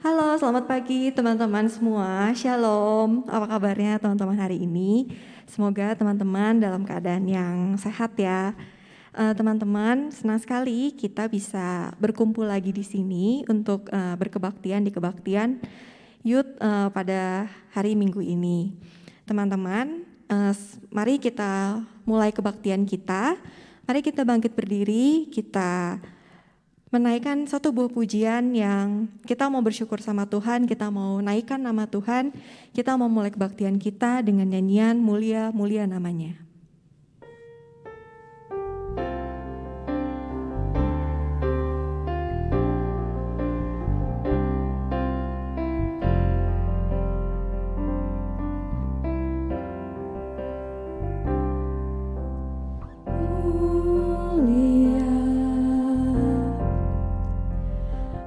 Halo, selamat pagi teman-teman semua. Shalom. Apa kabarnya teman-teman hari ini? Semoga teman-teman dalam keadaan yang sehat ya. Teman-teman, senang sekali kita bisa berkumpul lagi di sini untuk berkebaktian di kebaktian Youth pada hari Minggu ini. Teman-teman, mari kita mulai kebaktian kita. Mari kita bangkit berdiri, kita menaikkan satu buah pujian yang kita mau bersyukur sama Tuhan, kita mau naikkan nama Tuhan, kita mau mulai kebaktian kita dengan nyanyian mulia-mulia namanya.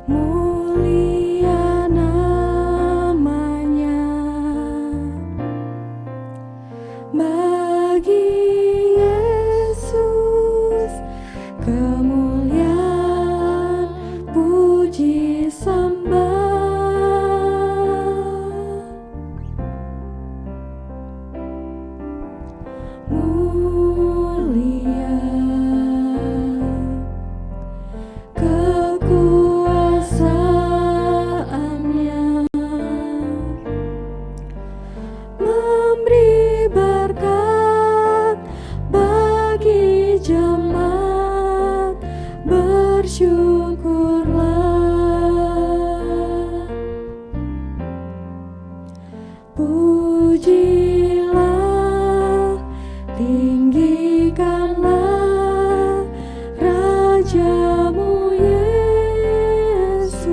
Mulia namanya, bagi Yesus kemuliaan, puji sembah. Mulia kekuasaannya, memberi berkat bagi jemaat, bersyukurlah. Pujilah, tinggikanlah Rajamu Yesus.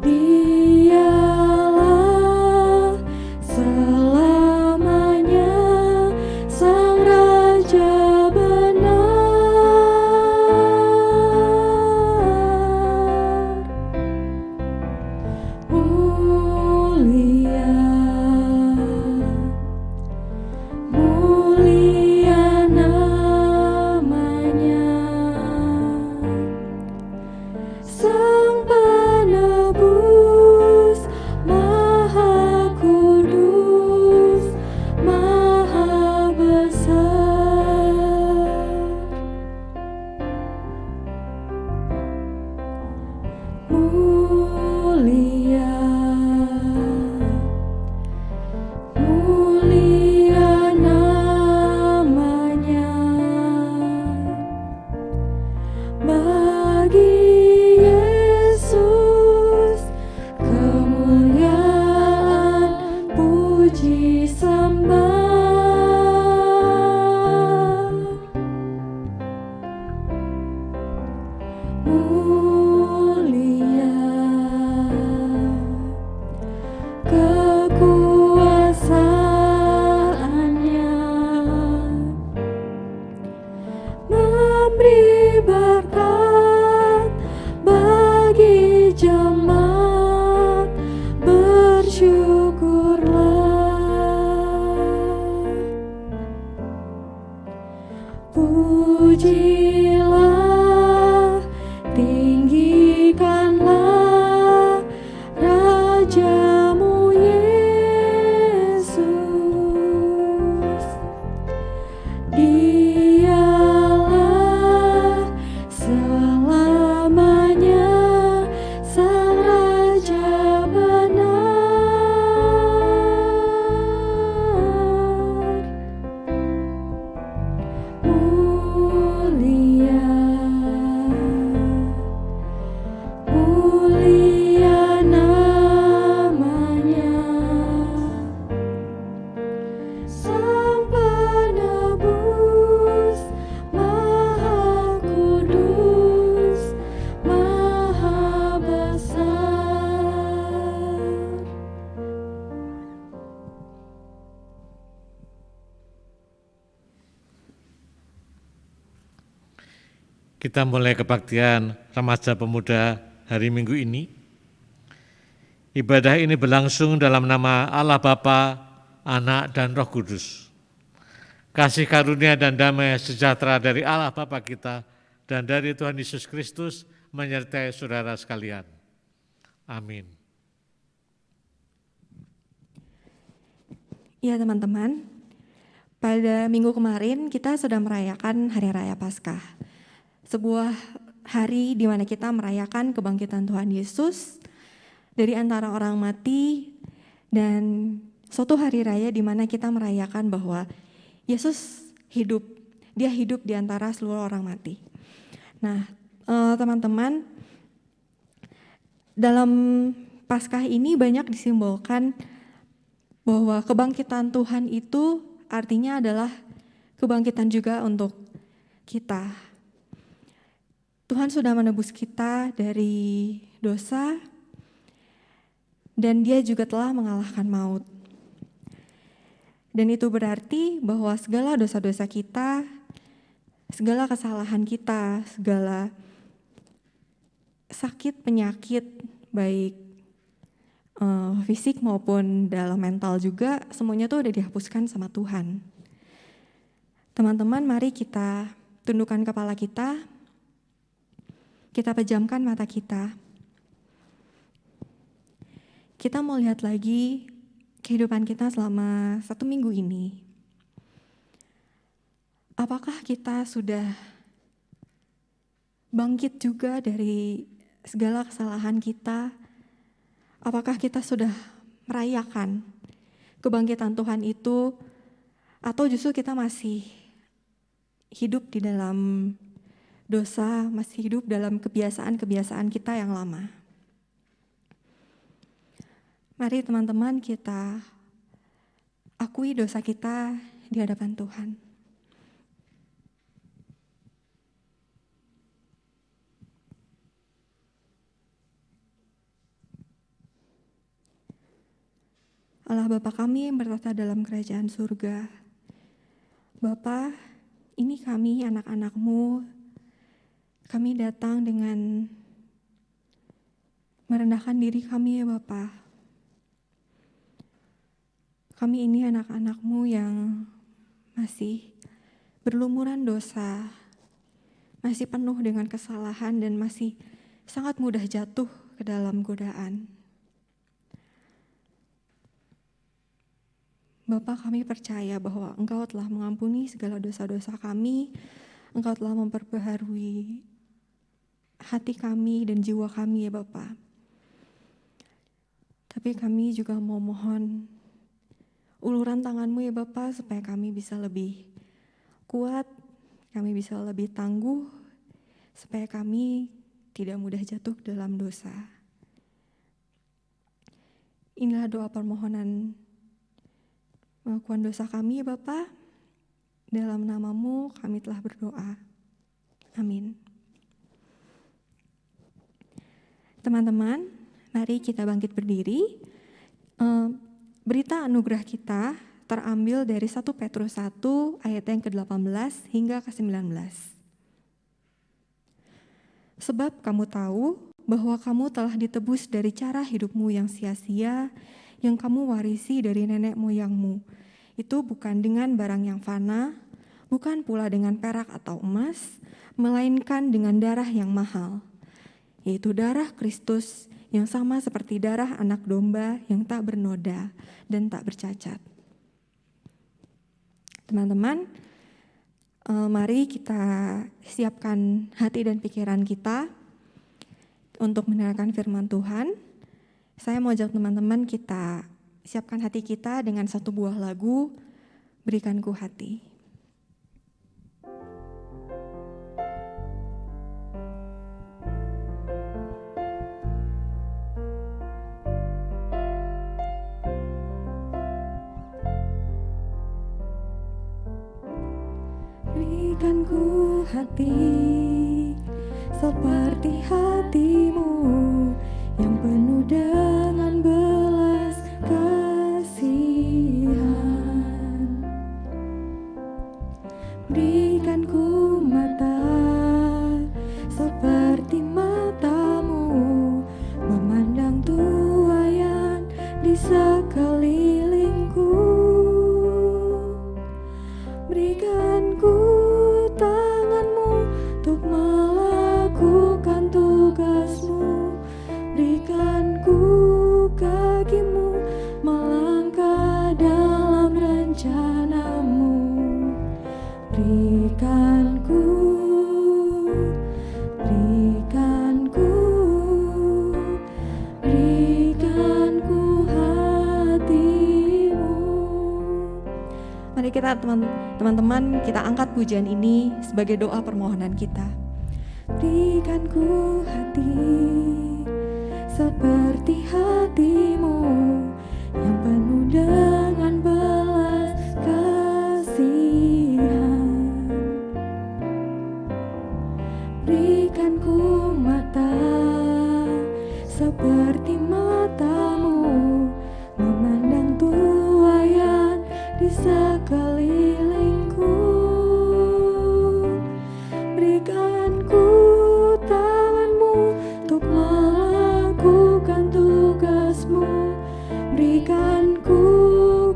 Dialah selamanya Sang Raja benar. Mulia, mulia namanya, Sang Penebus, Maha Kudus, Maha Besar. Mulia, mulia namanya, bagi Yesus kemuliaan, puji sembah. Mulia kekuasaannya, memberi berkat bagi jemaat, bersyukurlah. Pujilah, tinggikanlah Rajamu Yesus. Dialah selamanya Sang Raja benar. Mulia, mulia namanya, Sang Penebus, Maha Kudus, Maha Besar. Kita mulai kebaktian remaja pemuda hari Minggu ini. Ibadah ini berlangsung dalam nama Allah Bapa, Anak, dan Roh Kudus. Kasih karunia dan damai sejahtera dari Allah Bapa kita dan dari Tuhan Yesus Kristus menyertai saudara sekalian. Amin. Ya teman-teman, pada minggu kemarin kita sudah merayakan Hari Raya Paskah. Sebuah hari di mana kita merayakan kebangkitan Tuhan Yesus dari antara orang mati, dan suatu hari raya di mana kita merayakan bahwa Yesus hidup. Dia hidup di antara seluruh orang mati. Nah, teman-teman, dalam Paskah ini banyak disimbolkan bahwa kebangkitan Tuhan itu artinya adalah kebangkitan juga untuk kita. Tuhan sudah menebus kita dari dosa, dan Dia juga telah mengalahkan maut. Dan itu berarti bahwa segala dosa-dosa kita, segala kesalahan kita, segala sakit, penyakit, baik fisik maupun dalam mental juga, semuanya tuh udah dihapuskan sama Tuhan. Teman-teman, mari kita tundukkan kepala kita pejamkan mata kita. Kita mau lihat lagi kehidupan kita selama 1 minggu ini. Apakah kita sudah bangkit juga dari segala kesalahan kita? Apakah kita sudah merayakan kebangkitan Tuhan itu, atau justru kita masih hidup di dalam dosa, masih hidup dalam kebiasaan-kebiasaan kita yang lama? Mari teman-teman kita akui dosa kita di hadapan Tuhan. Allah Bapa kami yang bertata dalam kerajaan surga. Bapa, ini kami anak-anak-Mu, kami datang dengan merendahkan diri kami ya Bapa. Kami ini anak-anak-Mu yang masih berlumuran dosa, masih penuh dengan kesalahan dan masih sangat mudah jatuh ke dalam godaan. Bapa, kami percaya bahwa Engkau telah mengampuni segala dosa-dosa kami, Engkau telah memperbaharui hati kami dan jiwa kami ya Bapa. Tapi kami juga mau mohon uluran tangan-Mu ya Bapa, supaya kami bisa lebih kuat, kami bisa lebih tangguh, supaya kami tidak mudah jatuh dalam dosa. Inilah doa permohonan pengakuan dosa kami ya Bapa. Dalam nama-Mu kami telah berdoa. Amin. Teman-teman, mari kita bangkit berdiri. Berita anugerah kita terambil dari 1 Petrus 1 ayat yang ke-18 hingga ke-19. Sebab kamu tahu bahwa kamu telah ditebus dari cara hidupmu yang sia-sia, yang kamu warisi dari nenek moyangmu. Itu bukan dengan barang yang fana, bukan pula dengan perak atau emas, melainkan dengan darah yang mahal, yaitu darah Kristus yang sama seperti darah anak domba yang tak bernoda dan tak bercacat. Teman-teman, mari kita siapkan hati dan pikiran kita untuk mendengarkan firman Tuhan. Saya mau ajak teman-teman kita siapkan hati kita dengan satu buah lagu, Berikan Ku Hati. Berikan ku hati seperti hati-Mu yang penuh dengan belas kasihan. Berikan ku mata seperti mata-Mu, memandang tuaian di sekelilingku. Berikan ku tangan-Mu untuk melakukan Tuhan. Mari kita teman-teman kita angkat pujian ini sebagai doa permohonan kita. Berikan ku hati seperti hatimu yang penuh dengan belas kasihan. Berikan ku mata seperti matamu memandang tuaian di sekelilingku. Berikan ku tanganmu untuk melakukan tugasmu. Berikan ku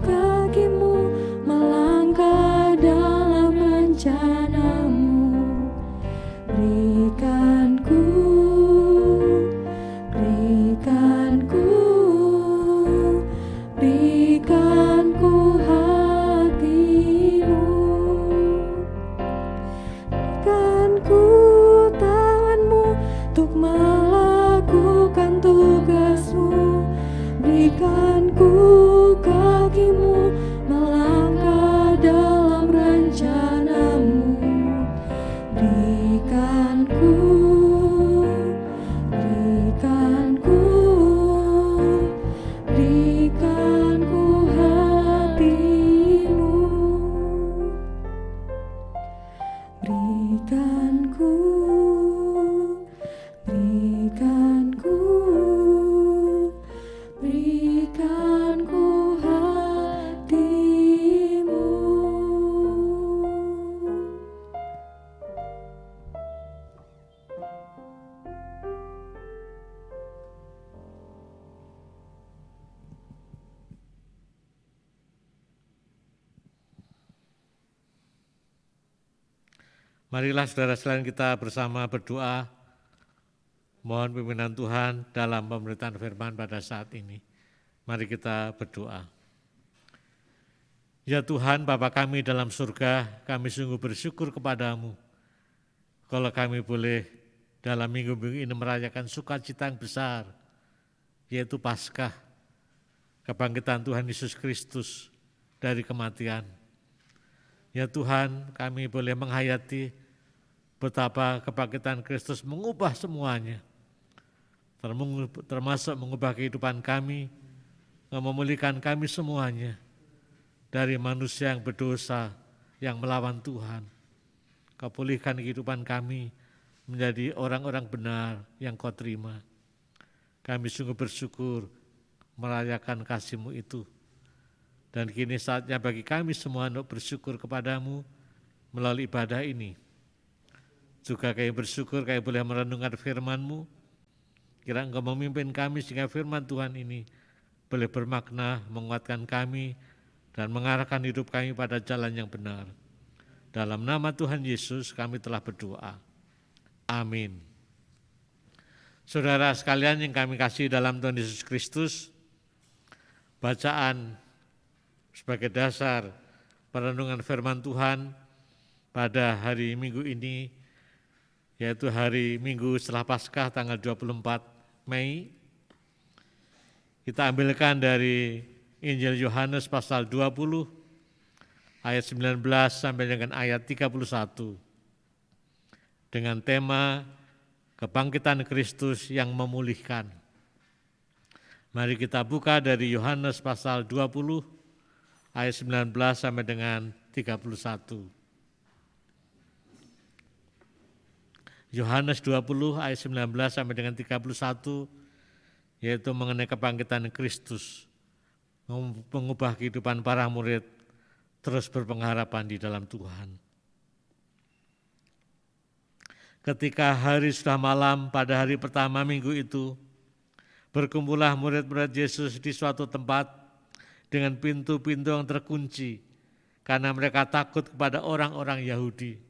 kakimu melangkah dalam rencanamu. Berikan ku hatimu. Berikan ku tanganmu untuk melakukan tugasmu. Berikan ku kakimu melangkah dalam rencanamu. Berikan ku hatimu. Berikan ku hatimu. Marilah saudara sekalian kita bersama berdoa, mohon pimpinan Tuhan dalam pemberitaan firman pada saat ini. Mari kita berdoa. Ya Tuhan, Bapa kami dalam surga, kami sungguh bersyukur kepadamu kalau kami boleh dalam minggu-minggu ini merayakan sukacita yang besar, yaitu Paskah, kebangkitan Tuhan Yesus Kristus dari kematian. Ya Tuhan, kami boleh menghayati betapa kebangkitan Kristus mengubah semuanya, termasuk mengubah kehidupan kami, memulihkan kami semuanya dari manusia yang berdosa, yang melawan Tuhan. Kau pulihkan kehidupan kami menjadi orang-orang benar yang Kau terima. Kami sungguh bersyukur merayakan kasih-Mu itu. Dan kini saatnya bagi kami semua untuk bersyukur kepadamu melalui ibadah ini. Juga kami bersyukur kami boleh merenungkan firman-Mu. Kira Engkau memimpin kami sehingga firman Tuhan ini boleh bermakna, menguatkan kami, dan mengarahkan hidup kami pada jalan yang benar. Dalam nama Tuhan Yesus kami telah berdoa. Amin. Saudara sekalian yang kami kasih dalam Tuhan Yesus Kristus, bacaan sebagai dasar perenungan firman Tuhan pada hari Minggu ini, yaitu hari Minggu setelah Paskah tanggal 24 Mei. Kita ambilkan dari Injil Yohanes pasal 20 ayat 19 sampai dengan ayat 31 dengan tema kebangkitan Kristus yang memulihkan. Mari kita buka dari Yohanes pasal 20 ayat 19 sampai dengan 31. Yohanes 20 ayat 19 sampai dengan 31, yaitu mengenai kebangkitan Kristus, mengubah kehidupan para murid terus berpengharapan di dalam Tuhan. Ketika hari sudah malam pada hari pertama minggu itu, berkumpullah murid-murid Yesus di suatu tempat dengan pintu-pintu yang terkunci karena mereka takut kepada orang-orang Yahudi.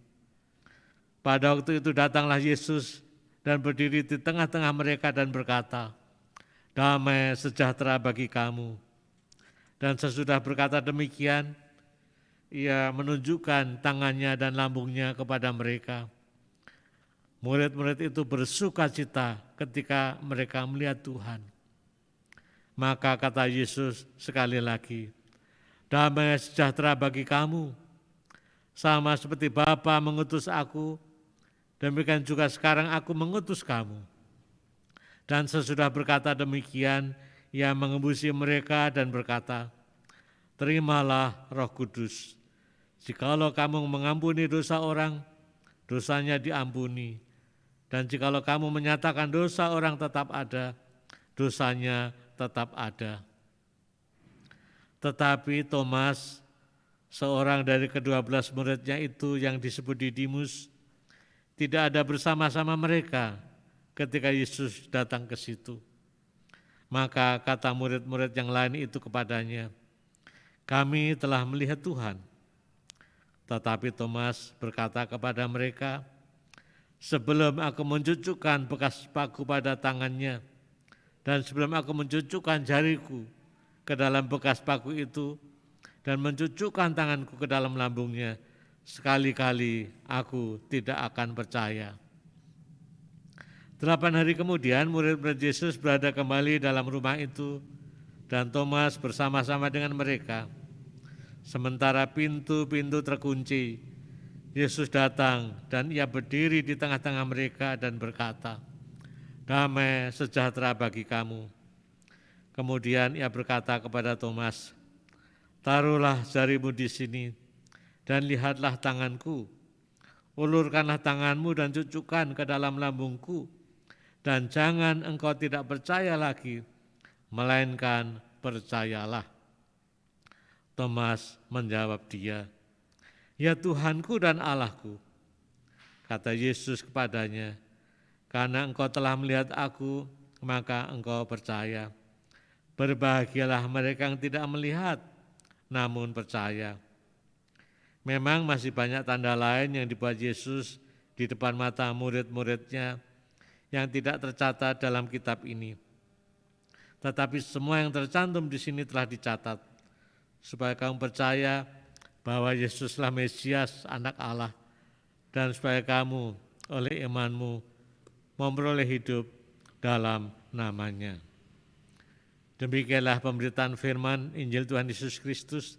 Pada waktu itu datanglah Yesus dan berdiri di tengah-tengah mereka dan berkata, "Damai sejahtera bagi kamu." Dan sesudah berkata demikian, Ia menunjukkan tangannya dan lambungnya kepada mereka. Murid-murid itu bersukacita ketika mereka melihat Tuhan. Maka kata Yesus sekali lagi, damai sejahtera bagi kamu. Sama seperti Bapa mengutus aku, demikian juga sekarang aku mengutus kamu. Dan sesudah berkata demikian, ia mengembusi mereka dan berkata, terimalah Roh Kudus. Jikalau kamu mengampuni dosa orang, dosanya diampuni. Dan jikalau kamu menyatakan dosa orang tetap ada, dosanya tetap ada. Tetapi Thomas, seorang dari ke-12 muridnya itu yang disebut Didimus, tidak ada bersama-sama mereka ketika Yesus datang ke situ. Maka kata murid-murid yang lain itu kepadanya, kami telah melihat Tuhan. Tetapi Thomas berkata kepada mereka, sebelum aku mencucukkan bekas paku pada tangannya, dan sebelum aku mencucukkan jariku ke dalam bekas paku itu, dan mencucukkan tanganku ke dalam lambungnya, sekali-kali aku tidak akan percaya. 8 hari kemudian murid-murid Yesus berada kembali dalam rumah itu, dan Thomas bersama-sama dengan mereka. Sementara pintu-pintu terkunci, Yesus datang dan ia berdiri di tengah-tengah mereka dan berkata, damai sejahtera bagi kamu. Kemudian ia berkata kepada Thomas, taruhlah jarimu di sini dan lihatlah tanganku. Ulurkanlah tanganmu dan cucukkan ke dalam lambungku. Dan jangan engkau tidak percaya lagi, melainkan percayalah. Thomas menjawab dia, ya Tuhanku dan Allahku. Kata Yesus kepadanya, karena engkau telah melihat aku, maka engkau percaya. Berbahagialah mereka yang tidak melihat, namun percaya. Memang masih banyak tanda lain yang dibuat Yesus di depan mata murid-muridnya yang tidak tercatat dalam kitab ini. Tetapi semua yang tercantum di sini telah dicatat, supaya kamu percaya bahwa Yesuslah Mesias, Anak Allah, dan supaya kamu oleh imanmu memperoleh hidup dalam namanya. Demikianlah pemberitaan firman Injil Tuhan Yesus Kristus.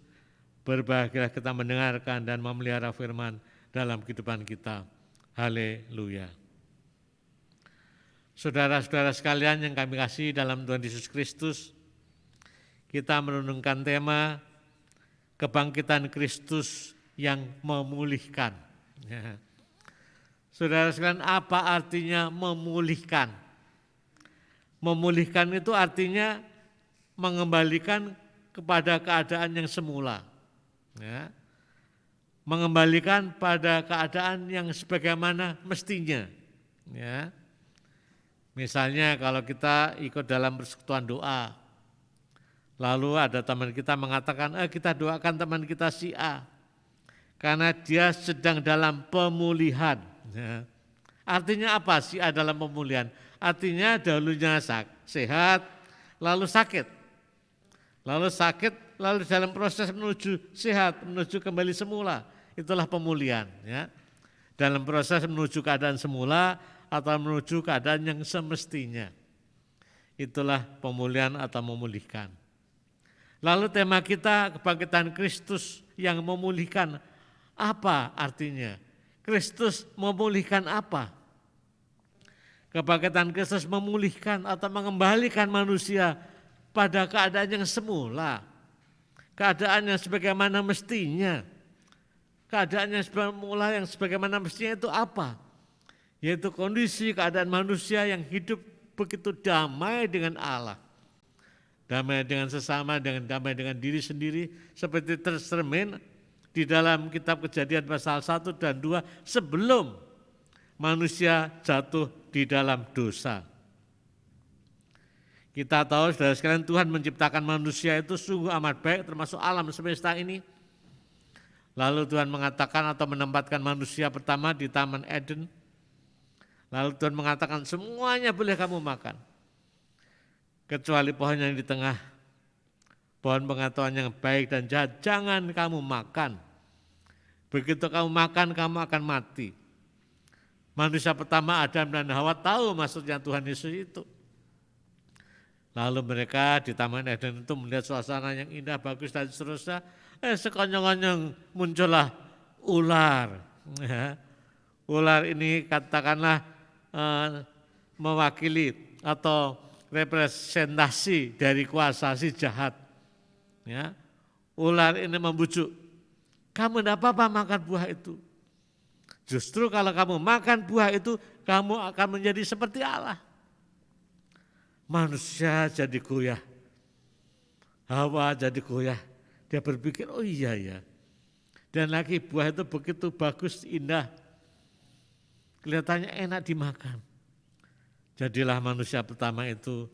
Berbahagialah kita mendengarkan dan memelihara firman dalam kehidupan kita. Haleluya. Saudara-saudara sekalian yang kami kasih dalam Tuhan Yesus Kristus, kita merenungkan tema kebangkitan Kristus yang memulihkan. Saudara sekalian, apa artinya memulihkan? Memulihkan itu artinya mengembalikan kepada keadaan yang semula. Ya. Mengembalikan pada keadaan yang sebagaimana mestinya. Ya. Misalnya kalau kita ikut dalam persekutuan doa, lalu ada teman kita mengatakan, kita doakan teman kita si A, karena dia sedang dalam pemulihan. Ya. Artinya apa si A dalam pemulihan? Artinya dahulunya sehat, lalu sakit. Lalu dalam proses menuju sehat, menuju kembali semula, itulah pemulihan. Ya. Dalam proses menuju keadaan semula atau menuju keadaan yang semestinya. Itulah pemulihan atau memulihkan. Lalu tema kita kebangkitan Kristus yang memulihkan, apa artinya? Kristus memulihkan apa? Kebangkitan Kristus memulihkan atau mengembalikan manusia pada keadaan yang semula, keadaan yang sebagaimana mestinya. Keadaan yang semula yang sebagaimana mestinya itu apa? Yaitu kondisi keadaan manusia yang hidup begitu damai dengan Allah, damai dengan sesama, damai dengan diri sendiri, seperti tercermin di dalam kitab Kejadian pasal 1 dan 2 sebelum manusia jatuh di dalam dosa. Kita tahu saudara sekalian, Tuhan menciptakan manusia itu sungguh amat baik, termasuk alam semesta ini. Lalu Tuhan mengatakan atau menempatkan manusia pertama di Taman Eden. Lalu Tuhan mengatakan semuanya boleh kamu makan, kecuali pohon yang di tengah, pohon pengetahuan yang baik dan jahat, jangan kamu makan. Begitu kamu makan, kamu akan mati. Manusia pertama Adam dan Hawa tahu maksudnya Tuhan Yesus itu. Lalu mereka di Taman Eden itu melihat suasana yang indah, bagus dan seterusnya. Sekonyong-konyong muncullah ular. Ya. Ular ini katakanlah mewakili atau representasi dari kuasa si jahat. Ya. Ular ini membujuk, kamu tidak apa-apa makan buah itu. Justru kalau kamu makan buah itu, kamu akan menjadi seperti Allah. Manusia jadi goyah, Hawa jadi goyah. Dia berpikir, oh iya ya. Dan lagi buah itu begitu bagus, indah. Kelihatannya enak dimakan. Jadilah manusia pertama itu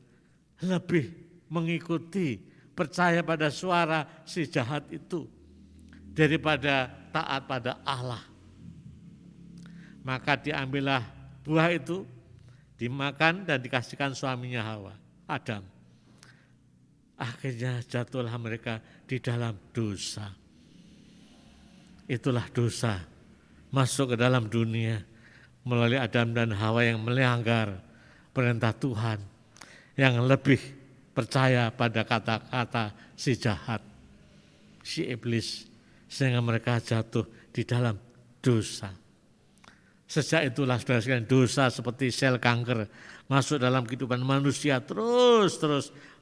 lebih mengikuti, percaya pada suara si jahat itu daripada taat pada Allah. Maka diambillah buah itu, dimakan dan dikasihkan suaminya Hawa, Adam. Akhirnya jatuhlah mereka di dalam dosa. Itulah dosa masuk ke dalam dunia melalui Adam dan Hawa yang melanggar perintah Tuhan, yang lebih percaya pada kata-kata si jahat, si iblis, sehingga mereka jatuh di dalam dosa. Sejak itulah saudara sekalian, dosa seperti sel kanker masuk dalam kehidupan manusia, terus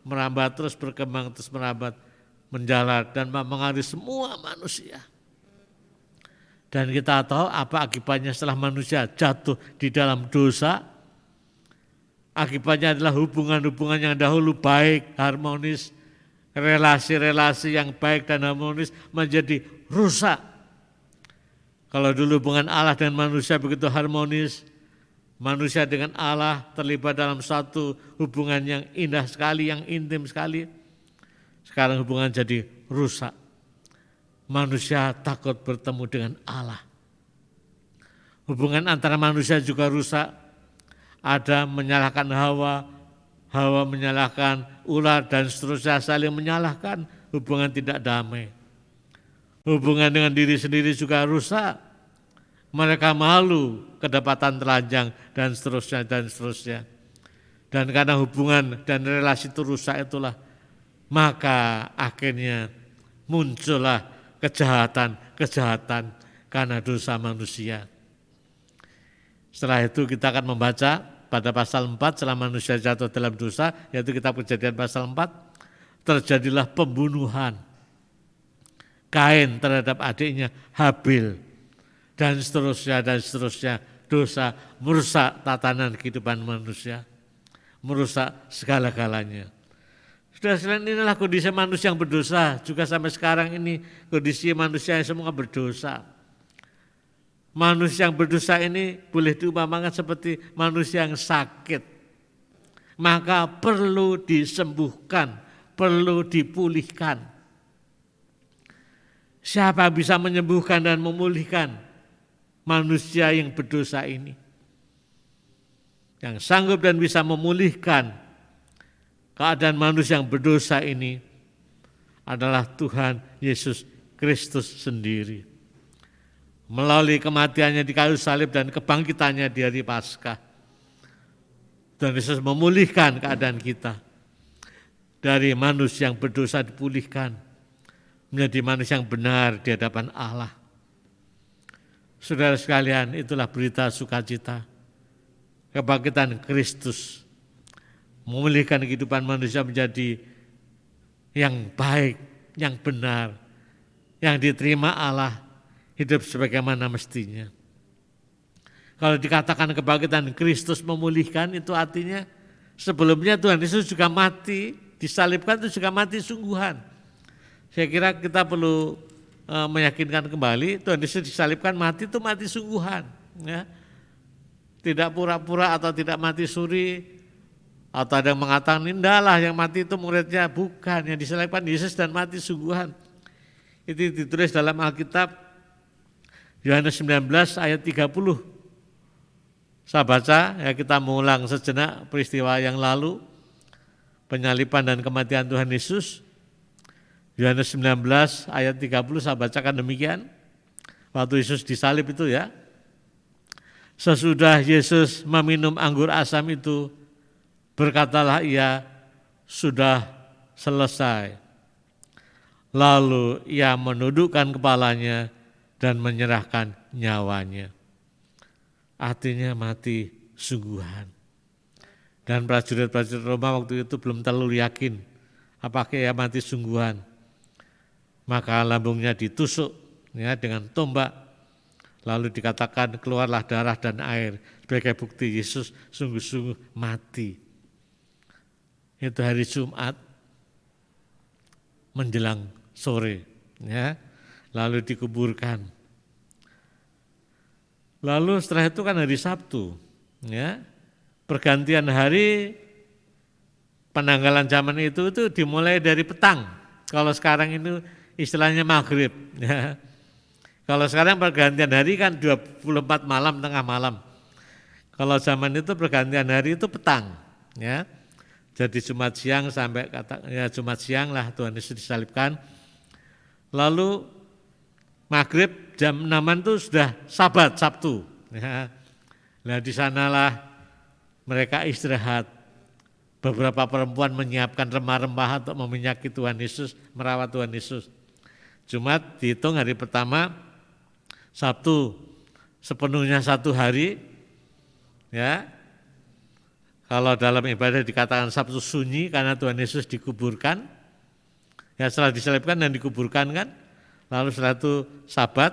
merambat, terus berkembang, terus merambat, menjalar dan mempengaruhi semua manusia. Dan kita tahu apa akibatnya setelah manusia jatuh di dalam dosa. Akibatnya adalah hubungan-hubungan yang dahulu baik, harmonis, relasi-relasi yang baik dan harmonis menjadi rusak. Kalau dulu hubungan Allah dengan manusia begitu harmonis, manusia dengan Allah terlibat dalam satu hubungan yang indah sekali, yang intim sekali. Sekarang hubungan jadi rusak. Manusia takut bertemu dengan Allah. Hubungan antara manusia juga rusak. Ada menyalahkan Hawa, Hawa menyalahkan ular dan seterusnya, saling menyalahkan, hubungan tidak damai. Hubungan dengan diri sendiri juga rusak. Mereka malu, kedapatan telanjang dan seterusnya dan seterusnya. Dan karena hubungan dan relasi itu rusak itulah, maka akhirnya muncullah kejahatan karena dosa manusia. Setelah itu kita akan membaca pada pasal 4 setelah manusia jatuh dalam dosa, yaitu kitab Kejadian pasal 4, terjadilah pembunuhan Kain terhadap adiknya Habil dan seterusnya. Dosa merusak tatanan kehidupan manusia, merusak segala-galanya. Sudah selain inilah kondisi manusia yang berdosa, juga sampai sekarang ini kondisi manusia yang semua berdosa. Manusia yang berdosa ini boleh diumpamakan seperti manusia yang sakit. Maka perlu disembuhkan, perlu dipulihkan. Siapa bisa menyembuhkan dan memulihkan manusia yang berdosa ini? Yang sanggup dan bisa memulihkan keadaan manusia yang berdosa ini adalah Tuhan Yesus Kristus sendiri. Melalui kematiannya di kayu salib dan kebangkitannya di hari Paskah, Tuhan Yesus memulihkan keadaan kita. Dari manusia yang berdosa dipulihkan menjadi manusia yang benar di hadapan Allah. Saudara sekalian, itulah berita sukacita kebangkitan Kristus, memulihkan kehidupan manusia menjadi yang baik, yang benar, yang diterima Allah, hidup sebagaimana mestinya. Kalau dikatakan kebangkitan Kristus memulihkan, itu artinya sebelumnya Tuhan Yesus juga mati, disalibkan itu juga mati sungguhan. Saya kira kita perlu meyakinkan kembali, Tuhan Yesus disalibkan mati itu mati sungguhan. Ya. Tidak pura-pura atau tidak mati suri, atau ada yang mengatakan indahlah yang mati itu muridnya, bukan, yang disalibkan Yesus dan mati sungguhan. Itu ditulis dalam Alkitab Yohanes 19 ayat 30. Saya baca, ya kita mengulang sejenak peristiwa yang lalu, penyaliban dan kematian Tuhan Yesus. Yohanes 19 ayat 30 saya bacakan demikian. Waktu Yesus disalib itu ya. Sesudah Yesus meminum anggur asam itu, berkatalah ia, sudah selesai. Lalu ia menundukkan kepalanya dan menyerahkan nyawanya. Artinya mati sungguhan. Dan prajurit-prajurit Roma waktu itu belum terlalu yakin apakah ia mati sungguhan. Maka lambungnya ditusuk ya, dengan tombak. Lalu dikatakan keluarlah darah dan air sebagai bukti Yesus sungguh-sungguh mati. Itu hari Jumat menjelang sore, ya, lalu dikuburkan. Lalu setelah itu kan hari Sabtu, ya, pergantian hari penanggalan zaman itu dimulai dari petang. Kalau sekarang itu istilahnya maghrib, ya. Kalau sekarang pergantian hari kan 24 malam, tengah malam. Kalau zaman itu pergantian hari itu petang, ya. Jadi Jumat siang sampai Jumat siang lah Tuhan Yesus disalibkan. Lalu maghrib jam 6 itu sudah Sabat, Sabtu. Ya. Nah di sanalah mereka istirahat. Beberapa perempuan menyiapkan rempah-rempah untuk meminyaki Tuhan Yesus, merawat Tuhan Yesus. Jumat dihitung hari pertama, Sabtu sepenuhnya 1 hari. Ya. Kalau dalam ibadah dikatakan Sabtu sunyi karena Tuhan Yesus dikuburkan. Ya setelah disalibkan dan dikuburkan kan. Lalu setelah itu Sabat,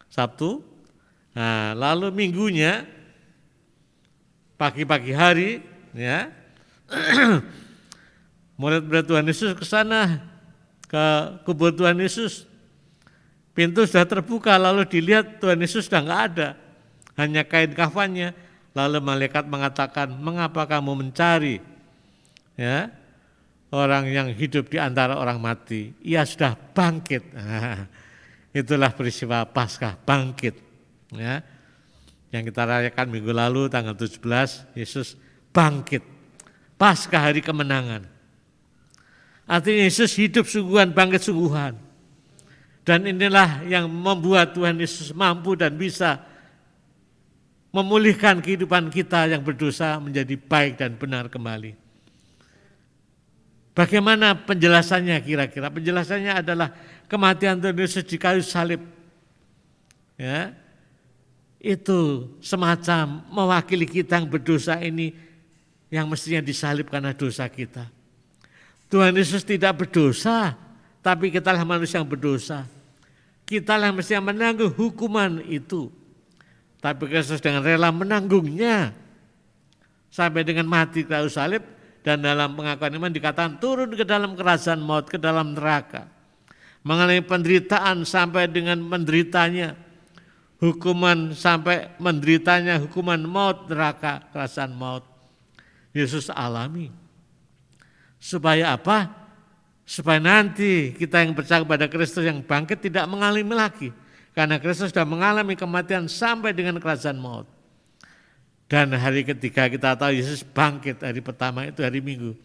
Sabtu. Nah, lalu minggunya pagi-pagi hari ya. Murid-murid Tuhan Yesus ke sana ke kubur Tuhan Yesus. Pintu sudah terbuka lalu dilihat Tuhan Yesus sudah enggak ada. Hanya kain kafannya. Lalu malaikat mengatakan, "Mengapa kamu mencari ya orang yang hidup di antara orang mati? Ia sudah bangkit." Nah, itulah peristiwa Paskah, bangkit. Ya. Yang kita rayakan minggu lalu tanggal 17, Yesus bangkit. Paskah hari kemenangan. Artinya Yesus hidup sungguhan, bangkit sungguhan. Dan inilah yang membuat Tuhan Yesus mampu dan bisa memulihkan kehidupan kita yang berdosa menjadi baik dan benar kembali. Bagaimana penjelasannya kira-kira? Penjelasannya adalah kematian Tuhan Yesus di kayu salib. Ya, itu semacam mewakili kita yang berdosa ini yang mestinya disalib karena dosa kita. Tuhan Yesus tidak berdosa, tapi kitalah manusia yang berdosa. Kitalah yang mestinya menanggung hukuman itu. Tapi Kristus dengan rela menanggungnya sampai dengan mati kayu salib, dan dalam pengakuan iman dikatakan turun ke dalam kerajaan maut, ke dalam neraka. Mengalami penderitaan sampai dengan menderitanya, hukuman sampai menderitanya, hukuman maut, neraka, kerajaan maut. Yesus alami. Supaya apa? Supaya nanti kita yang percaya kepada Kristus yang bangkit tidak mengalami lagi. Karena Kristus sudah mengalami kematian sampai dengan kerajaan maut. Dan hari ketiga kita tahu Yesus bangkit, hari pertama itu hari Minggu.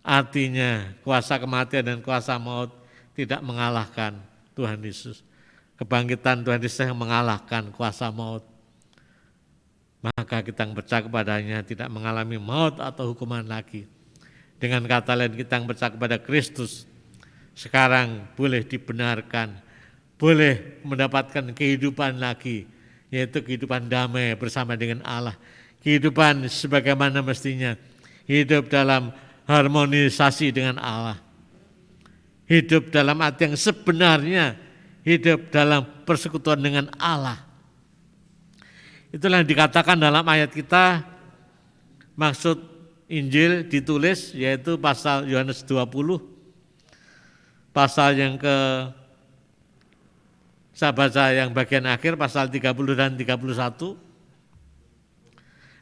Artinya kuasa kematian dan kuasa maut tidak mengalahkan Tuhan Yesus. Kebangkitan Tuhan Yesus yang mengalahkan kuasa maut. Maka kita yang percaya kepadanya tidak mengalami maut atau hukuman lagi. Dengan kata lain kita yang percaya kepada Kristus sekarang boleh dibenarkan, boleh mendapatkan kehidupan lagi, yaitu kehidupan damai bersama dengan Allah. Kehidupan sebagaimana mestinya, hidup dalam harmonisasi dengan Allah. Hidup dalam arti yang sebenarnya, hidup dalam persekutuan dengan Allah. Itulah yang dikatakan dalam ayat kita, maksud Injil ditulis yaitu pasal Yohanes 20, pasal yang saya baca yang bagian akhir pasal 30 dan 31.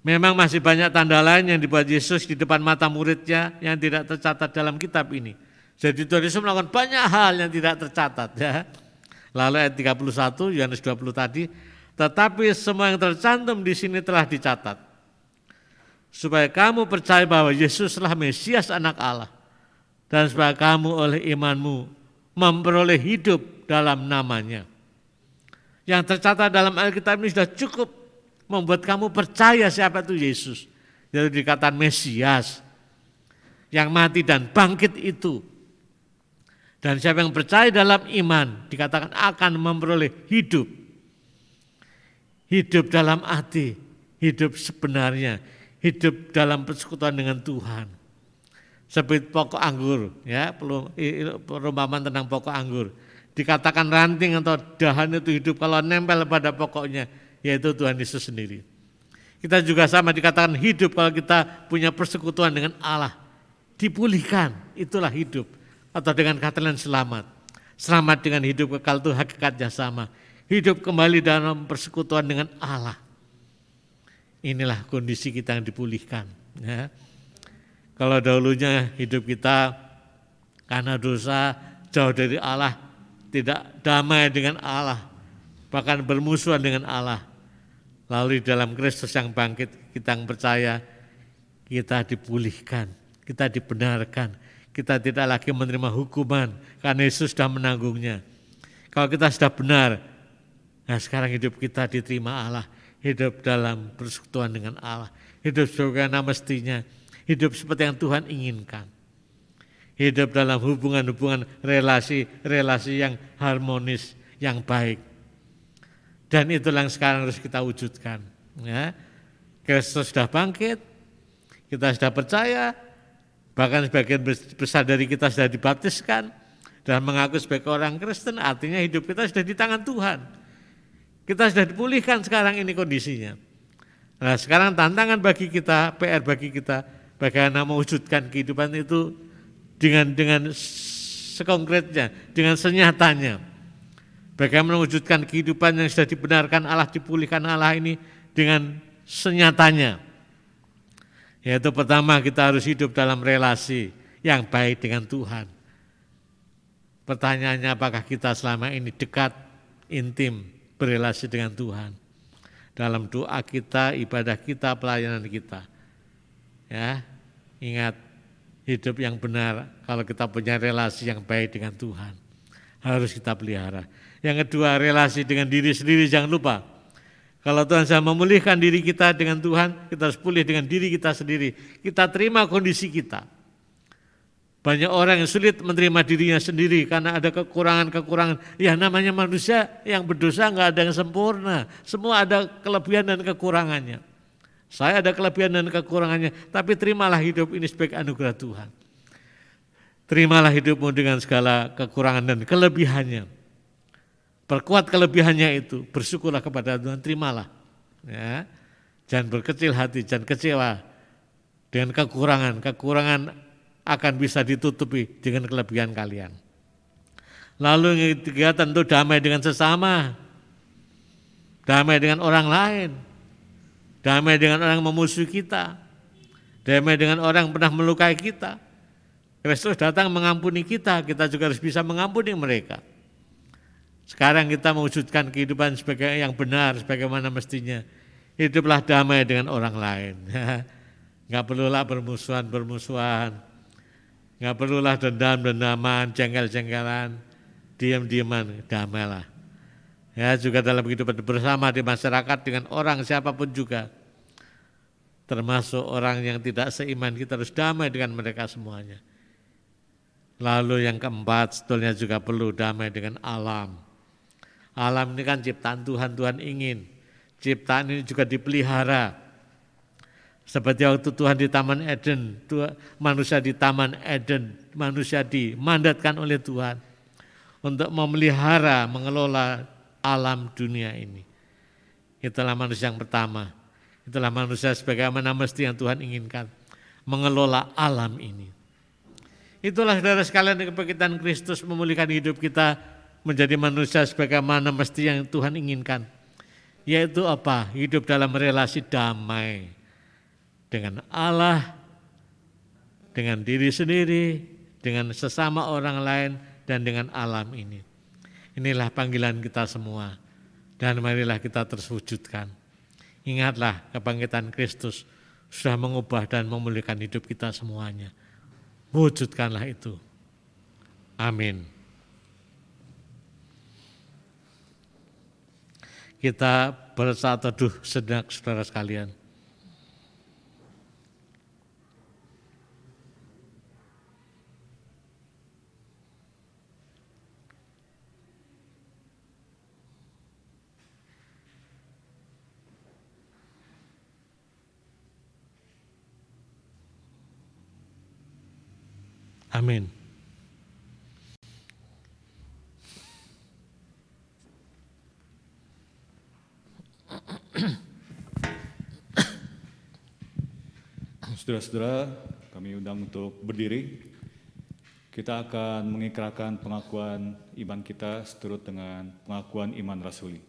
Memang masih banyak tanda lain yang dibuat Yesus di depan mata muridnya yang tidak tercatat dalam kitab ini. Jadi Tuhan Yesus melakukan banyak hal yang tidak tercatat. Ya. Lalu ayat 31, Yohanes 20 tadi, tetapi semua yang tercantum di sini telah dicatat. Supaya kamu percaya bahwa Yesuslah Mesias anak Allah. Dan supaya kamu oleh imanmu memperoleh hidup dalam namanya. Yang tercatat dalam Alkitab ini sudah cukup membuat kamu percaya siapa itu Yesus. Yaitu dikatakan Mesias. yang mati dan bangkit itu. Dan siapa yang percaya dalam iman dikatakan akan memperoleh hidup. Hidup dalam arti, hidup sebenarnya, hidup dalam persekutuan dengan Tuhan. Seperti pokok anggur, ya, perumpamaan tentang pokok anggur. Dikatakan ranting atau dahan itu hidup kalau nempel pada pokoknya, yaitu Tuhan Yesus sendiri. Kita juga sama dikatakan hidup kalau kita punya persekutuan dengan Allah. Dipulihkan, itulah hidup. Atau dengan kata lain selamat. Selamat dengan hidup kekal itu hakikatnya sama. Hidup kembali dalam persekutuan dengan Allah. Inilah kondisi kita yang dipulihkan. Ya. Kalau dahulunya hidup kita karena dosa jauh dari Allah, tidak damai dengan Allah, bahkan bermusuhan dengan Allah. Lalu di dalam Kristus yang bangkit, kita yang percaya, kita dipulihkan, kita dibenarkan, kita tidak lagi menerima hukuman karena Yesus sudah menanggungnya. Kalau kita sudah benar, nah sekarang hidup kita diterima Allah, hidup dalam persekutuan dengan Allah, hidup sebagaimana mestinya, hidup seperti yang Tuhan inginkan. Hidup dalam hubungan-hubungan relasi yang harmonis, yang baik. Dan itulah yang sekarang harus kita wujudkan. Ya. Kristus sudah bangkit, kita sudah percaya, bahkan sebagian besar dari kita sudah dibaptiskan dan mengaku sebagai orang Kristen, artinya hidup kita sudah di tangan Tuhan. Kita sudah dipulihkan sekarang ini kondisinya. Nah sekarang tantangan bagi kita, PR bagi kita, bagaimana mewujudkan kehidupan itu dengan sekonkretnya, dengan senyatanya. Bagaimana mewujudkan kehidupan yang sudah dibenarkan Allah, dipulihkan Allah ini dengan senyatanya. Yaitu pertama kita harus hidup dalam relasi yang baik dengan Tuhan. Pertanyaannya apakah kita selama ini dekat, intim, berrelasi dengan Tuhan. Dalam doa kita, ibadah kita, pelayanan kita. Ya, ingat hidup yang benar kalau kita punya relasi yang baik dengan Tuhan. Harus kita pelihara. Yang kedua, relasi dengan diri sendiri, jangan lupa. Kalau Tuhan sudah memulihkan diri kita dengan Tuhan, kita harus pulih dengan diri kita sendiri. Kita terima kondisi kita. Banyak orang yang sulit menerima dirinya sendiri karena ada kekurangan-kekurangan. Ya namanya manusia yang berdosa enggak ada yang sempurna. Semua ada kelebihan dan kekurangannya. Saya ada kelebihan dan kekurangannya, tapi terimalah hidup ini sebagai anugerah Tuhan. Terimalah hidupmu dengan segala kekurangan dan kelebihannya. Perkuat kelebihannya itu, bersyukurlah kepada Tuhan, terimalah. Ya. Jangan berkecil hati, jangan kecewa dengan kekurangan. Kekurangan akan bisa ditutupi dengan kelebihan kalian. Lalu yang ketiga tentu damai dengan sesama, damai dengan orang lain, damai dengan orang yang memusuhi kita, damai dengan orang yang pernah melukai kita. Kristus datang mengampuni kita, kita juga harus bisa mengampuni mereka. Sekarang kita mewujudkan kehidupan sebagai yang benar, sebagaimana mestinya. Hiduplah damai dengan orang lain. Enggak perlulah bermusuhan. Enggak perlulah dendam-dendaman, jengkel-jengkelan, diam-diaman, damailah. Ya, juga dalam kehidupan bersama di masyarakat dengan orang siapapun juga. Termasuk orang yang tidak seiman, kita harus damai dengan mereka semuanya. Lalu yang keempat, sebetulnya juga perlu damai dengan alam. Alam ini kan ciptaan Tuhan, Tuhan ingin. Ciptaan ini juga dipelihara. Seperti waktu Tuhan di Taman Eden, manusia di Taman Eden, manusia dimandatkan oleh Tuhan untuk memelihara, mengelola alam dunia ini. Itulah manusia yang pertama. Itulah manusia sebagaimana mesti yang Tuhan inginkan, mengelola alam ini. Itulah saudara sekalian kebangkitan Kristus memulihkan hidup kita menjadi manusia sebagaimana mesti yang Tuhan inginkan. Yaitu apa? Hidup dalam relasi damai dengan Allah, dengan diri sendiri, dengan sesama orang lain, dan dengan alam ini. Inilah panggilan kita semua, dan marilah kita terus wujudkan. Ingatlah kebangkitan Kristus sudah mengubah dan memulihkan hidup kita semuanya. Wujudkanlah itu. Amin. Kita bersaat teduh sejenak saudara sekalian. Amin. Saudara-saudara, kami undang untuk berdiri. Kita akan mengikrarkan pengakuan iman kita seturut dengan pengakuan iman rasuli.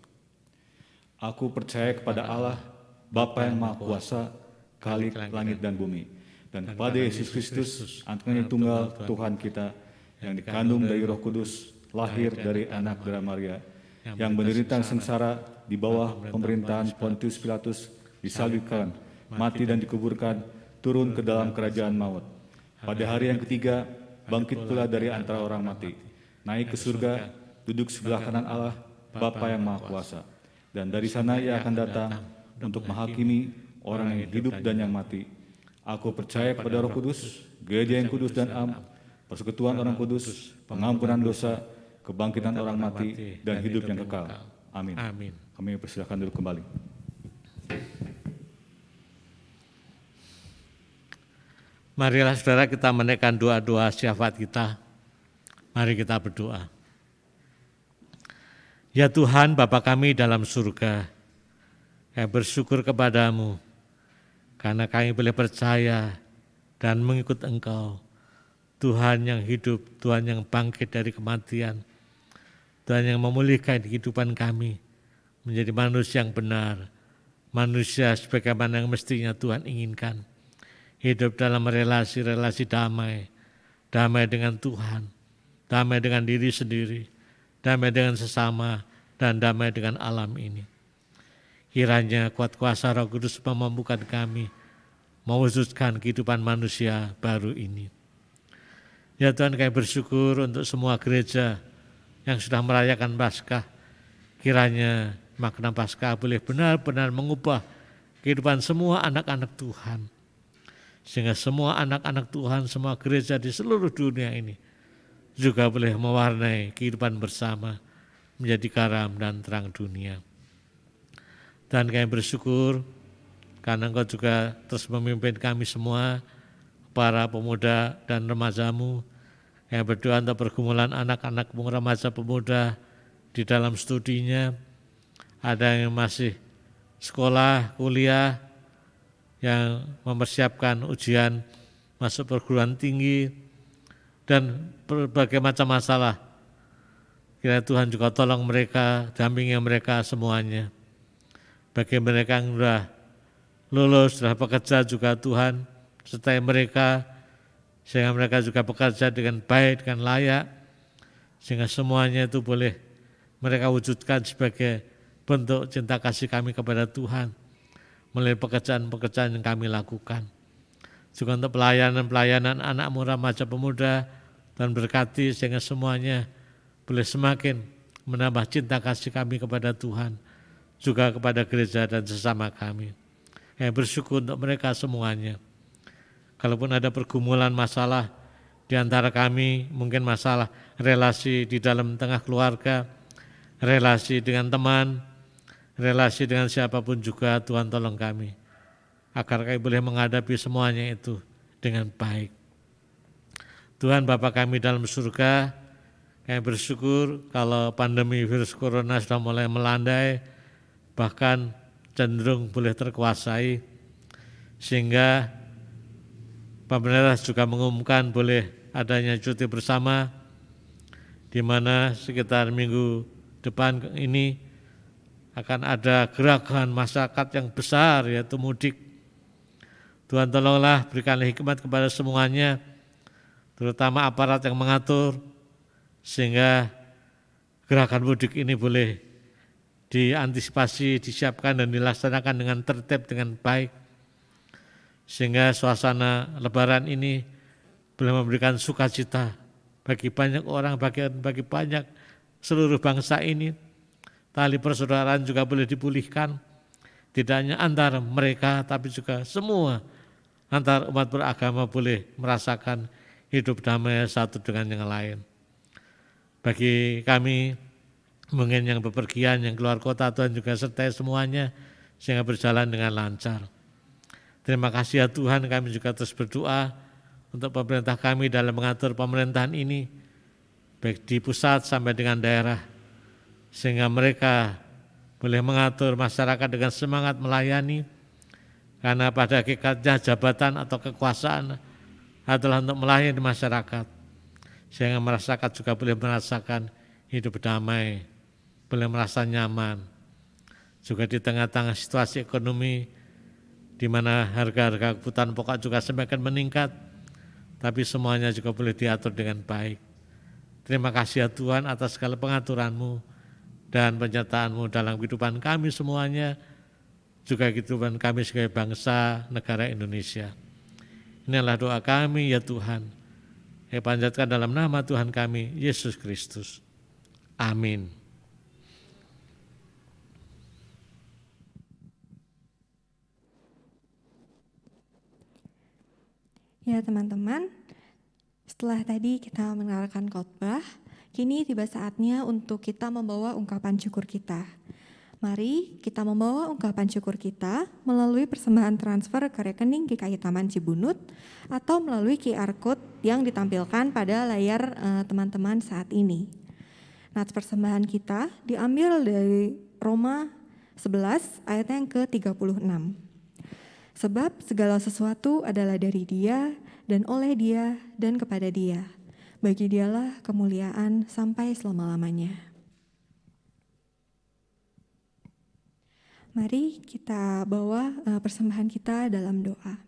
Aku percaya kepada Allah, Bapa yang Maha Kuasa, Khalik langit dan bumi, dan kepada Yesus Kristus, Anaknya tunggal Tuhan kita, yang dikandung dari Roh Kudus, lahir dari anak darah Maria, yang menderita sengsara di bawah pemerintahan Pontius Pilatus, disalibkan, mati dan dikuburkan, turun ke dalam kerajaan maut. Pada hari yang ketiga, bangkit pula dari antara orang mati, naik ke surga, duduk sebelah kanan Allah, Bapa yang Maha Kuasa. Dan dari sana Ia akan datang untuk menghakimi orang yang hidup dan yang mati. Aku percaya kepada Roh Kudus, gereja yang kudus dan am, persekutuan orang kudus, pengampunan dosa, kebangkitan orang mati, dan hidup yang kekal. Amin. Amin. Kami persilakan duduk kembali. Marilah saudara kita menaikkan doa-doa syafaat kita. Mari kita berdoa. Ya Tuhan Bapa kami dalam surga, kami bersyukur kepadamu karena kami boleh percaya dan mengikut Engkau. Tuhan yang hidup, Tuhan yang bangkit dari kematian, Tuhan yang memulihkan kehidupan kami menjadi manusia yang benar, manusia sebagaimana yang mestinya Tuhan inginkan. Hidup dalam relasi-relasi damai, damai dengan Tuhan, damai dengan diri sendiri, damai dengan sesama, dan damai dengan alam ini. Kiranya kuat kuasa Roh Kudus memampukan kami mewujudkan kehidupan manusia baru ini. Ya Tuhan, kami bersyukur untuk semua gereja yang sudah merayakan Paskah. Kiranya makna Paskah boleh benar-benar mengubah kehidupan semua anak-anak Tuhan. Sehingga semua anak-anak Tuhan, semua gereja di seluruh dunia ini juga boleh mewarnai kehidupan bersama, menjadi garam dan terang dunia. Dan kami bersyukur karena Engkau juga terus memimpin kami semua, para pemuda dan remajamu. Kami berdoa untuk pergumulan anak-anak remaja pemuda di dalam studinya. Ada yang masih sekolah, kuliah, yang mempersiapkan ujian masuk perguruan tinggi, dan berbagai macam masalah. Kiranya Tuhan juga tolong mereka, dampingi mereka semuanya. Bagi mereka yang sudah lulus, sudah bekerja juga Tuhan, sertai mereka, sehingga mereka juga bekerja dengan baik, dengan layak, sehingga semuanya itu boleh mereka wujudkan sebagai bentuk cinta kasih kami kepada Tuhan, melalui pekerjaan-pekerjaan yang kami lakukan. Juga untuk pelayanan-pelayanan anak muda, remaja pemuda, dan berkati sehingga semuanya boleh semakin menambah cinta kasih kami kepada Tuhan, juga kepada gereja dan sesama kami. Kami bersyukur untuk mereka semuanya. Kalaupun ada pergumulan masalah di antara kami, mungkin masalah relasi di dalam tengah keluarga, relasi dengan teman, relasi dengan siapapun juga, Tuhan tolong kami, agar kami boleh menghadapi semuanya itu dengan baik. Tuhan Bapa kami dalam surga, kami bersyukur kalau pandemi virus corona sudah mulai melandai, bahkan cenderung boleh terkuasai, sehingga pemerintah juga mengumumkan boleh adanya cuti bersama, di mana sekitar minggu depan ini akan ada gerakan masyarakat yang besar, yaitu mudik. Tuhan tolonglah, berikanlah hikmat kepada semuanya, terutama aparat yang mengatur, sehingga gerakan mudik ini boleh diantisipasi, disiapkan dan dilaksanakan dengan tertib, dengan baik, sehingga suasana Lebaran ini boleh memberikan sukacita bagi banyak orang, bagi banyak seluruh bangsa ini. Tali persaudaraan juga boleh dipulihkan, tidak hanya antar mereka, tapi juga semua antar umat beragama boleh merasakan hidup damai satu dengan yang lain. Bagi kami mungkin yang bepergian, yang keluar kota, Tuhan juga sertai semuanya sehingga berjalan dengan lancar. Terima kasih ya Tuhan, kami juga terus berdoa untuk pemerintah kami dalam mengatur pemerintahan ini, baik di pusat sampai dengan daerah, sehingga mereka boleh mengatur masyarakat dengan semangat melayani, karena pada hakikatnya jabatan atau kekuasaan adalah untuk melayani masyarakat, sehingga masyarakat juga boleh merasakan hidup damai, boleh merasa nyaman. Juga di tengah-tengah situasi ekonomi di mana harga-harga kebutuhan pokok juga semakin meningkat, tapi semuanya juga boleh diatur dengan baik. Terima kasih ya Tuhan atas segala pengaturan-Mu dan penyertaan-Mu dalam kehidupan kami semuanya, juga kehidupan kami sebagai bangsa negara Indonesia. Inilah doa kami ya Tuhan, yang panjatkan dalam nama Tuhan kami, Yesus Kristus. Amin. Ya teman-teman, setelah tadi kita mendengarkan khotbah, kini tiba saatnya untuk kita membawa ungkapan syukur kita. Mari kita membawa ungkapan syukur kita melalui persembahan transfer ke rekening GKI Taman Cibunut atau melalui QR Code yang ditampilkan pada layar teman-teman saat ini. Nats persembahan kita diambil dari Roma 11 ayat yang ke-36. Sebab segala sesuatu adalah dari Dia dan oleh Dia dan kepada Dia. Bagi Dialah kemuliaan sampai selama-lamanya. Mari kita bawa persembahan kita dalam doa.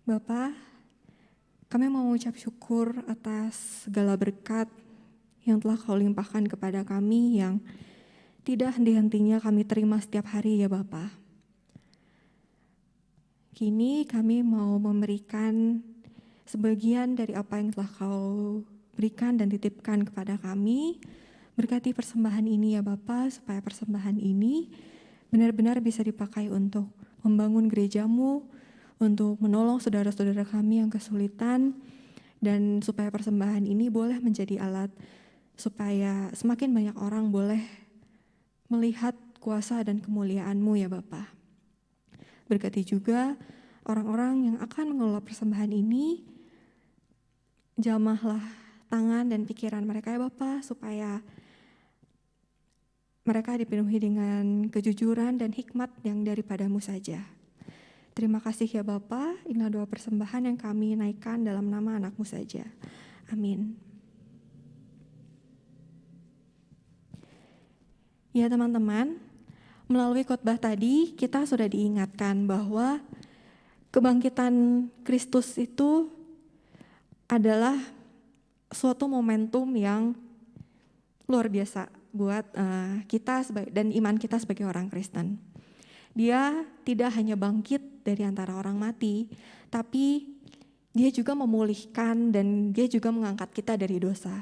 Bapa, kami mau mengucap syukur atas segala berkat yang telah Kau limpahkan kepada kami yang tidak henti-hentinya kami terima setiap hari ya Bapa. Kini kami mau memberikan sebagian dari apa yang telah Kau berikan dan titipkan kepada kami. Berkati persembahan ini ya Bapa, supaya persembahan ini benar-benar bisa dipakai untuk membangun gereja-Mu, untuk menolong saudara-saudara kami yang kesulitan, dan supaya persembahan ini boleh menjadi alat supaya semakin banyak orang boleh melihat kuasa dan kemuliaan-Mu ya Bapa. Berkati juga orang-orang yang akan mengelola persembahan ini, jamahlah tangan dan pikiran mereka ya Bapa, supaya mereka dipenuhi dengan kejujuran dan hikmat yang daripada-Mu saja. Terima kasih ya Bapa, inilah doa persembahan yang kami naikkan dalam nama anak-Mu saja. Amin. Ya teman-teman, melalui khotbah tadi kita sudah diingatkan bahwa kebangkitan Kristus itu adalah suatu momentum yang luar biasa buat kita dan iman kita sebagai orang Kristen. Dia tidak hanya bangkit dari antara orang mati, tapi Dia juga memulihkan dan Dia juga mengangkat kita dari dosa.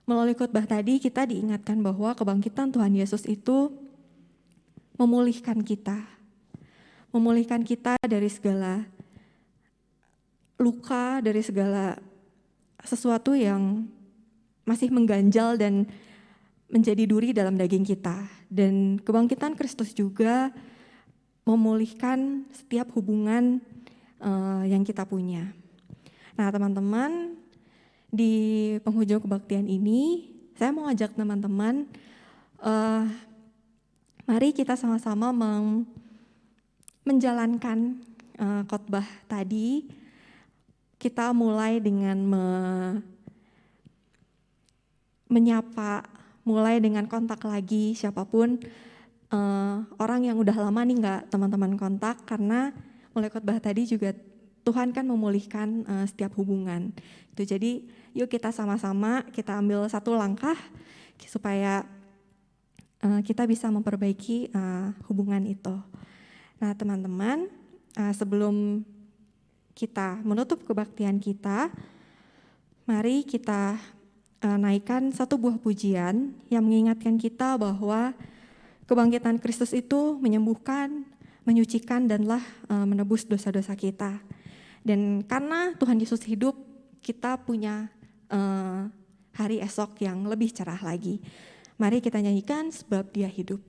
Melalui khotbah tadi kita diingatkan bahwa kebangkitan Tuhan Yesus itu memulihkan kita. Memulihkan kita dari segala luka, dari segala sesuatu yang masih mengganjal dan menjadi duri dalam daging kita. Dan kebangkitan Kristus juga memulihkan setiap hubungan yang kita punya. Nah teman-teman, di penghujung kebaktian ini, saya mau ajak teman-teman, mari kita sama-sama menjalankan khotbah tadi. Kita mulai dengan menyapa, mulai dengan kontak lagi siapapun orang yang udah lama nih nggak teman-teman kontak, karena mulai khotbah tadi juga Tuhan kan memulihkan setiap hubungan. Itu jadi yuk kita sama-sama kita ambil satu langkah supaya kita bisa memperbaiki hubungan itu. Nah teman-teman, sebelum kita menutup kebaktian kita, mari kita naikkan satu buah pujian yang mengingatkan kita bahwa kebangkitan Kristus itu menyembuhkan, menyucikan, danlah menebus dosa-dosa kita. Dan karena Tuhan Yesus hidup, kita punya hari esok yang lebih cerah lagi. Mari kita nyanyikan sebab Dia hidup.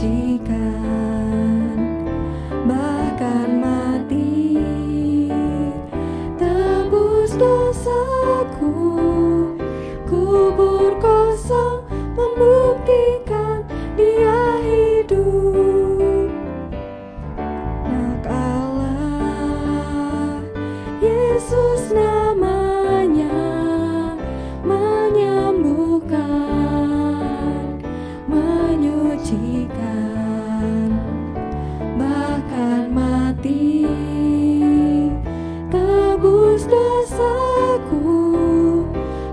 menyucikan, bahkan mati tebus dosaku. Kubur kosong membuktikan Dia hidup. Anak Allah, Yesus namanya, menyembuhkan, menyucikan, bahkan mati tebus dosaku.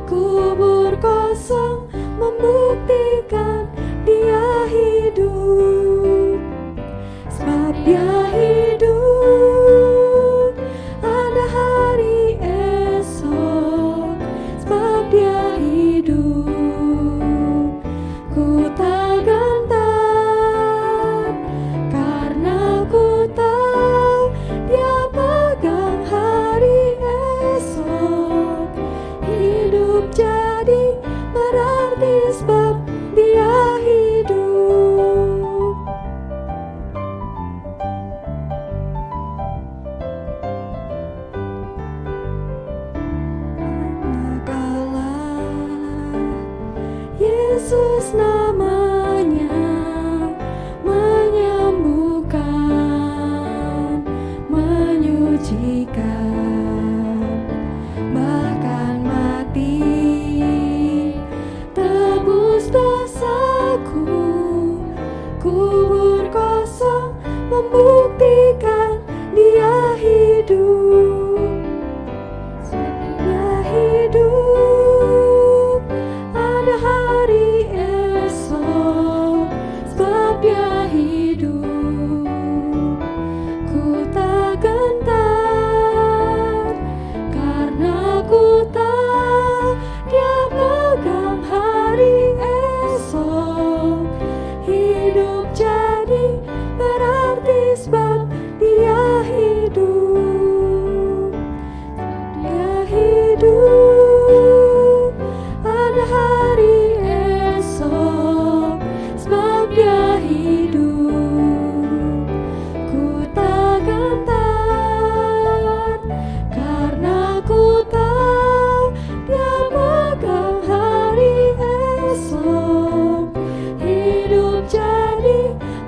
Kubur kosong membuktikan Dia hidup. Sebab Dia hidup, ada hari esok. Sebab Dia hidup, ku tak gentar, karena ku tahu Dia pegang hari esok. Hidup jadi berarti sebab Dia hidup. Anak Allah, Yesus namanya, menyembuhkan, menyucikan, bahkan mati tebus dosaku. Kubur kosong membuktikan Dia hidup. Dia hidup, ada hari esok. Sebab Dia hidup, ku tak gentar, karena ku tahu Dia pegang hari esok. Hidup jadi berarti sebab Dia hidup. Dia hidup, ada hari esok. Sebab Dia hidup, ku tak gentar, karena ku tahu Dia pegang hari esok. Hidup jadi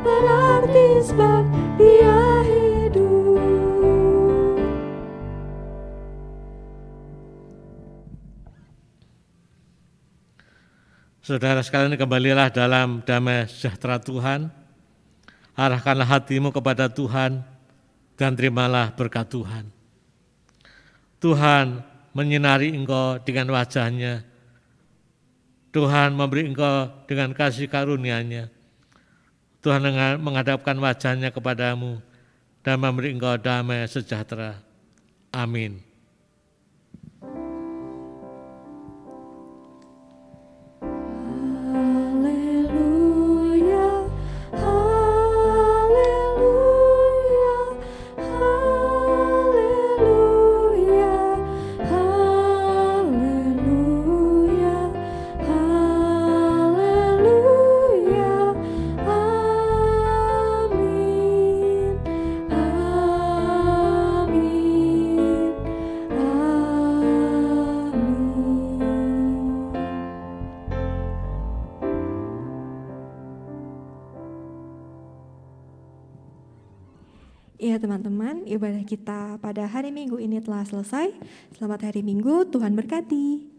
berarti sebab Dia hidup. Saudara sekalian, kembalilah dalam damai sejahtera Tuhan. Arahkanlah hatimu kepada Tuhan dan terimalah berkat Tuhan. Tuhan menyinari engkau dengan wajah-Nya. Tuhan memberi engkau dengan kasih karunia-Nya. Tuhan menghadapkan wajah-Nya kepadamu dan memberi engkau damai sejahtera. Amin. Haleluya, haleluya, haleluya, haleluya, haleluya, amin, amin, amin. Iya teman-teman, ibadah kita pada hari Minggu ini telah selesai. Selamat hari Minggu, Tuhan berkati.